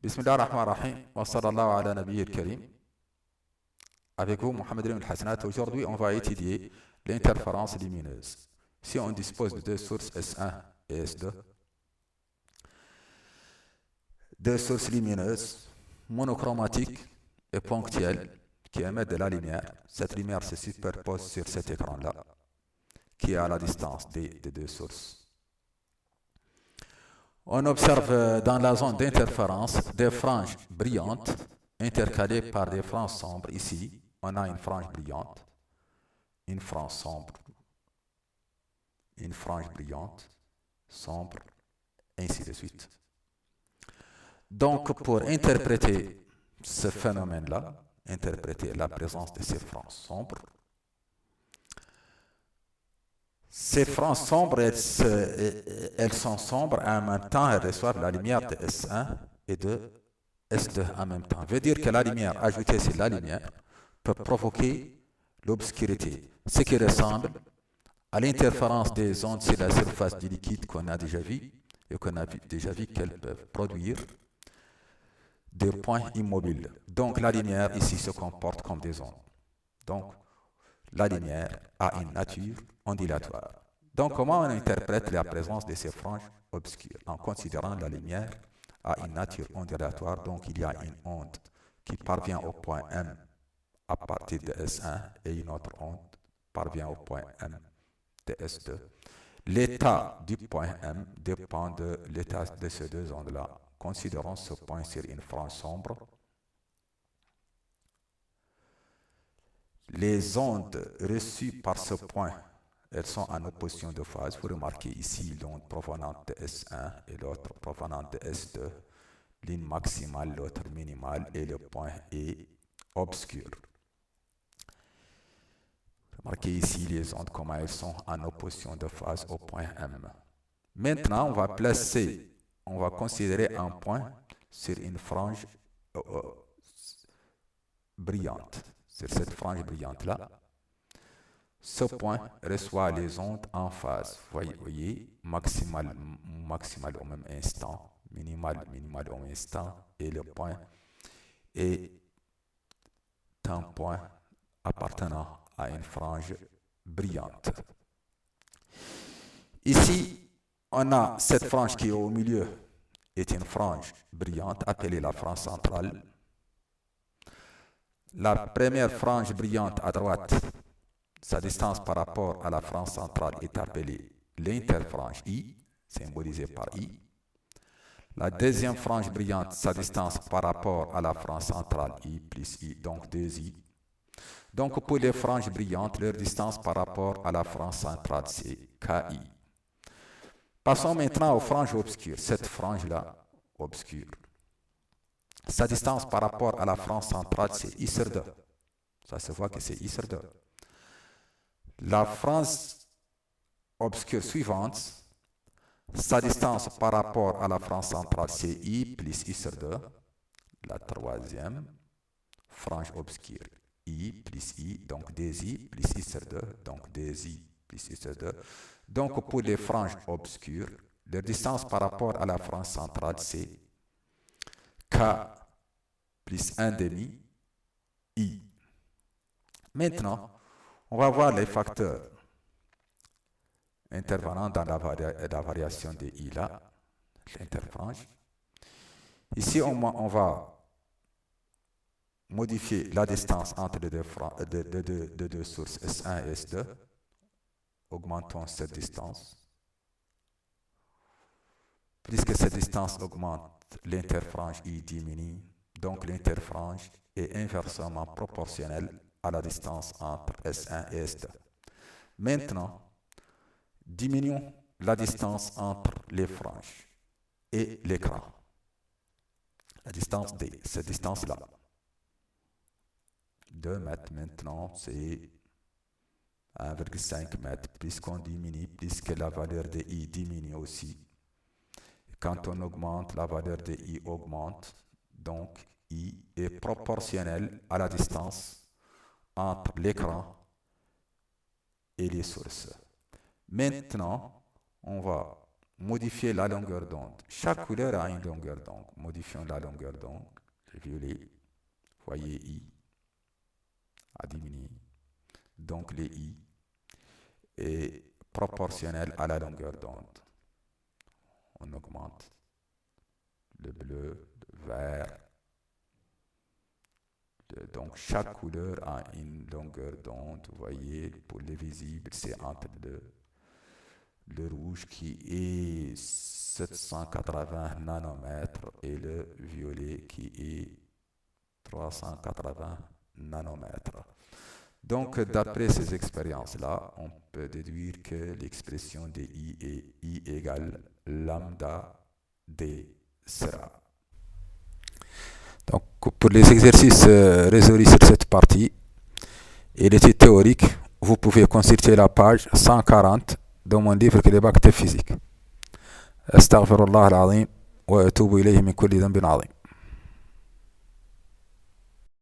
Bismillah ar-Rahman ar-Rahim, wa sallallahu ala nabiyyil karim. Avec vous, Mohamed Ibn Hassanat. Aujourd'hui, on va étudier l'interférence lumineuse. Si on dispose de deux sources S1 et S2, deux sources lumineuses monochromatiques et ponctuelles qui émettent de la lumière, cette lumière se superpose sur cet écran-là, qui est à la distance des deux sources. On observe dans la zone d'interférence des franges brillantes intercalées par des franges sombres. Ici, on a une frange brillante, une frange sombre, une frange brillante, sombre, ainsi de suite. Donc, pour interpréter ce phénomène-là, interpréter la présence de ces franges sombres, ces franges sombres, elles sont sombres et en même temps, elles reçoivent la lumière de S1 et de S2 en même temps. Veut dire que la lumière ajoutée sur la lumière peut provoquer l'obscurité, ce qui ressemble à l'interférence des ondes sur la surface du liquide qu'on a déjà vu et qu'on a déjà vu qu'elles peuvent produire des points immobiles. Donc la lumière ici se comporte comme des ondes. Donc la lumière a une nature ondulatoire. Donc comment on interprète la présence de ces franges obscures? En considérant la lumière a une nature ondulatoire, donc il y a une onde qui parvient au point M à partir de S1 et une autre onde parvient au point M de S2. L'état du point M dépend de l'état de ces deux ondes-là. Considérons ce point sur une frange sombre. Les ondes reçues par ce point, elles sont en opposition de phase. Vous remarquez ici l'onde provenante de S1 et l'autre provenante de S2. L'une maximale, l'autre minimale, et le point est obscur. Remarquez ici les ondes, comment elles sont en opposition de phase au point M. Maintenant, on va considérer un point sur une frange brillante. Sur cette frange brillante-là, ce point reçoit les ondes en phase. Vous voyez, maximale au même instant, minimale au même instant, et le point est un point appartenant à une frange brillante. Ici, on a cette frange qui est au milieu, est une frange brillante appelée la frange centrale. La première frange brillante à droite, sa distance par rapport à la frange centrale est appelée l'interfrange I, symbolisée par I. La deuxième frange brillante, sa distance par rapport à la frange centrale I plus I, donc 2I. Donc pour les franges brillantes, leur distance par rapport à la frange centrale, c'est KI. Passons maintenant aux franges obscures. Cette frange-là, obscure, sa distance par rapport à la frange centrale, c'est I sur 2. Ça se voit que c'est I sur 2. La frange obscure suivante, sa distance par rapport à la frange centrale, c'est I plus I sur 2. La troisième frange obscure, I plus I, donc 2I plus I sur 2, donc 2I plus I sur 2. Donc pour les franges obscures, leur distance par rapport à la frange centrale, c'est K plus 1 demi I. Maintenant, on va voir les facteurs intervenant dans la variation de I là, l'interfrange. Ici, on va modifier la distance entre les deux sources S1 et S2. Augmentons cette distance. Puisque cette distance augmente, l'interfrange I diminue. Donc l'interfrange est inversement proportionnelle à la distance entre S1 et S2. Maintenant, diminuons la distance entre les franges et l'écran. La distance D, cette distance-là. 2 mètres maintenant, c'est 1,5 mètres. Puisqu'on diminue, puisque la valeur de I diminue aussi. Quand on augmente, la valeur de I augmente. Donc, I est proportionnel à la distance entre l'écran et les sources. Maintenant, on va modifier la longueur d'onde. Chaque couleur a une longueur d'onde. Modifions la longueur d'onde. Le violet, voyez I a diminué. Donc les I est proportionnel à la longueur d'onde. On augmente le bleu, le vert. Donc chaque couleur a une longueur d'onde. Vous voyez, pour les visibles, c'est entre le rouge qui est 780 nanomètres et le violet qui est 380 nanomètres. Donc, d'après ces expériences-là, on peut déduire que l'expression de I est I égale lambda D sera. Donc, pour les exercices résolus sur cette partie et l'étude théorique, vous pouvez consulter la page 140 dans mon livre Clé Physique. أستغفر الله العظيم وأتوب إليه من كل ذنب عظيم.